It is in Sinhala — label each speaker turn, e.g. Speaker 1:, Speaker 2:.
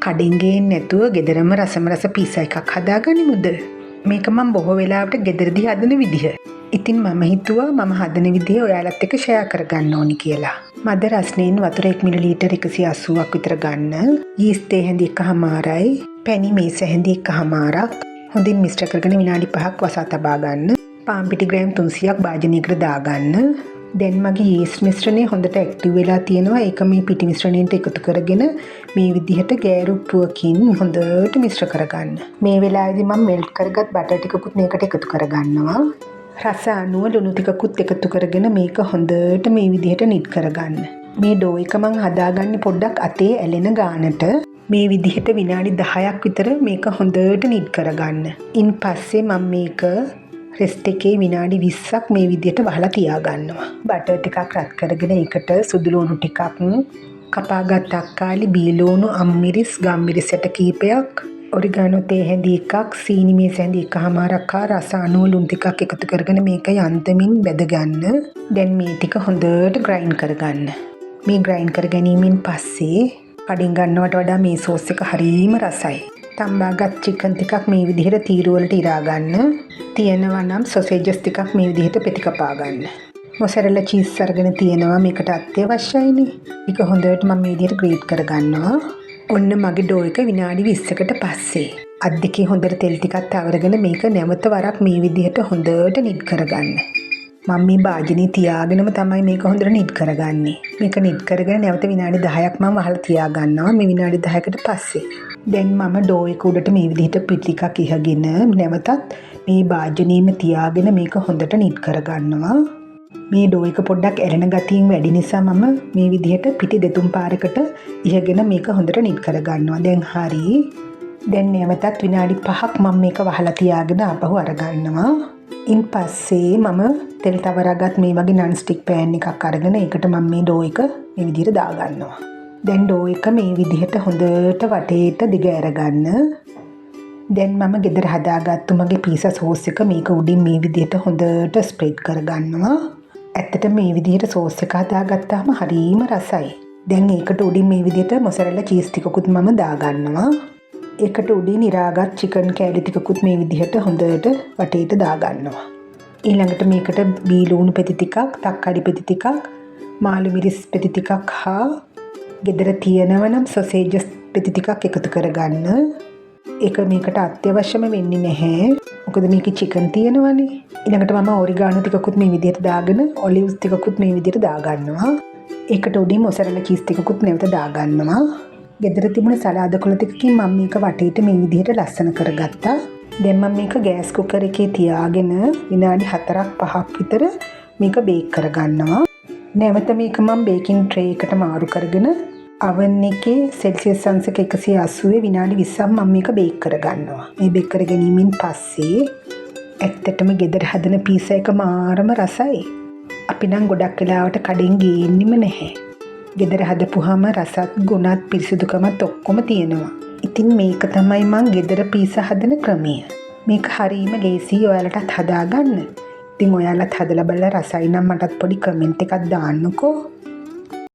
Speaker 1: කඩෙන් ගේන්නේ නැතුව ගෙදරම රසම රස පීසා එකක් හදාගනිමුද? මේක මම බොහෝ වෙලාවට ගෙදරදී හදන විදිහ. ඉතින් මම හිතුවා මම හදන විදිහ ඔයාලත් එක්ක ෂෙයා කරගන්න ඕනි කියලා. මද රස්නෙන් වතුර 1 මිලිලීටර් 180ක් විතර ගන්න. යීස්ට් හැඳි 1/2යි, පැණි මේස හැඳි 1/2ක් හොඳින් මිශ්‍ර කරගෙන විනාඩි 5ක් වසා තබා ගන්න. පාන් පිටි ග්‍රෑම් 300ක් භාජනයකට දාගන්න. දැන් මගේ යීස්ට් මිශ්‍රණය හොඳට ඇක්ටිව් වෙලා තියෙනවා. ඒක මේ පිටි මිශ්‍රණයට එකතු කරගෙන මේ විදිහට ගෑරු උප්පුවකින් හොඳට මිශ්‍ර කරගන්න. මේ වෙලාවේදී මම මෙල්ට් කරගත් බටර් ටිකකුත් මේකට එකතු කරගන්නවා. රස අනුව ලුණු ටිකකුත් එකතු කරගෙන මේක හොඳට මේ විදිහට නිත් කරගන්න. මේ ඩෝ එක මම හදාගන්නේ පොඩ්ඩක් අතේ ඇලෙන ගානට. මේ විදිහට විනාඩි 10ක් විතර මේක හොඳට නිත් කරගන්න. ඉන් පස්සේ මම මේක රෙස්ට් එකේ විනාඩි 20ක් මේ විදිහට වහලා තියාගන්නවා. බටර් ටිකක් රත් කරගෙන ඒකට සුදු ලුණු ටිකක්, කපාගත් තක්කාලි, බීලුණු, අම්මිරිස්, ගම්මිරිස් යට කීපයක්, ඔරිගානෝ තේ හැඳි එකක්, සීනි මේස හැඳි 1/2ක් හා රස අනුව ලුණු ටිකක් එකතු කරගෙන මේක යන්තමින් බැද ගන්න. දැන් මේ ටික හොඳට ග්‍රයින්ඩ් කරගන්න. මේ ග්‍රයින්ඩ් කර ගැනීමෙන් පස්සේ කඩින් ගන්නවට වඩා මේ සෝස් එක හරිම රසයි. තම්බාගත් චිකන් ටිකක් මේ විදිහට තීරු වලට ඉරා ගන්න. තියෙනවා නම් සොසේජස් ටිකක් මේ විදිහට පෙති කපා ගන්න. මොසරෙලා චීස් අරගෙන තියෙනවා මේකට අත්‍යවශ්‍යයිනේ. ඒක හොඳට මම මේ විදිහට ග්‍රේට් කරගන්නවා. ඔන්න මගේ ඩෝ එක විනාඩි 20කට පස්සේ අත් දෙකේ හොඳට තෙල් ටිකක් තවරගෙන මේක නැවත වරක් මේ විදිහට හොඳට නිත් කරගන්න. මම මේ භාජනේ තියාගෙනම තමයි මේක හොඳට නිත් කරගන්නේ. මේක නිත් කරගෙන නැවත විනාඩි 10ක් මම වහලා තියාගන්නවා. මේ විනාඩි 10කට පස්සේ දැන් මම ඩෝ එක උඩට මේ විදිහට පිටි ටිකක් ඉහගෙන නැවතත් මේ භාජනේම තියාගෙන මේක හොඳට නිත් කරගන්නවා. මේ ඩෝ එක පොඩ්ඩක් ඇලෙන ගතියින් වැඩි නිසා මම මේ විදිහට පිටි දෙතුන් පාරකට ඉහගෙන මේක හොඳට නිත් කරගන්නවා. දැන් හරි. දැන් නැවතත් විනාඩි 5ක් මම මේක වහලා තියාගෙන ආපහු අරගන්නවා. ඉන් පස්සේ මම තෙල් තවරාගත් මේ වගේ නන් ස්ටික් පෑන් එකක් අරගෙන ඒකට මම මේ ඩෝ එක මේ විදිහට දාගන්නවා. දැන් ඩෝ එක මේ විදිහට හොඳට වටේට දිග ඇරගන්න. දැන් මම ගෙදර හදාගත්තු මගේ පීසා සෝස් එක මේක උඩින් මේ විදිහට හොඳට ස්ප්‍රෙඩ් කරගන්නවා. ඇත්තට මේ විදිහට සෝස් එක හදාගත්තාම හරිම රසයි. දැන් ඒකට උඩින් මේ විදිහට මොසරෙලා චීස් ටිකකුත් මම දාගන්නවා. ඒකට උඩින් ඉරාගත් චිකන් කෑලි ටිකකුත් මේ විදිහට හොඳට වටේට දාගන්නවා. ඊළඟට මේකට බීලුණු පෙති ටිකක්, තක්කාලි පෙති ටිකක්, මාළු මිරිස් පෙති ටිකක් හා ගෙදර තියෙනවා නම් සොසේජස් පෙති ටිකක් එකතු කරගන්න. ඒක මේකට අත්‍යවශ්‍යම වෙන්නේ නැහැ. මොකද මේකේ චිකන් තියෙනවනේ. ඊළඟට මම ඔරිගානෝ ටිකකුත් මේ විදිහට දාගෙන ඔලිව්ස් ටිකකුත් මේ විදිහට දාගන්නවා. ඒකට උඩින් මොසරෙලා චීස් ටිකකුත් නැවත දාගන්නවා. ගෙදර තිබුණ සලාද කොළ ටිකකින් මම මේක වටේට මේ විදිහට ලස්සන කරගත්තා. දැන් මම මේක ගෑස් කුකර් එකේ තියාගෙන විනාඩි 4-5ක් විතර මේක බේක් කරගන්නවා. නැවත මේක මම බේකින් ට්‍රේ එකට මාරු කරගෙන oven එකේ සෙල්සියස් අංශක 180 විනාඩි 20ක් මම මේක බේක් කරගන්නවා. මේ බේක් කර ගැනීමෙන් පස්සේ ඇත්තටම ගෙදර හදන පීසා එක මාරම රසයි. අපි නම් ගොඩක් වෙලාවට කඩෙන් ගේන්නෙම නැහැ. ගෙදර හදපුවාම රසත් ගුණත් පිරිසිදුකමත් ඔක්කොම තියෙනවා. ඉතින් මේක තමයි මං ගෙදර පීසා හදන ක්‍රමය. මේක හරීම ලේසියි ඔයාලටත් හදාගන්න. ඉතින් ඔයාලත් හදලා බලලා රසයි නම් මටත් පොඩි කමෙන්ට් එකක් දාන්නකෝ.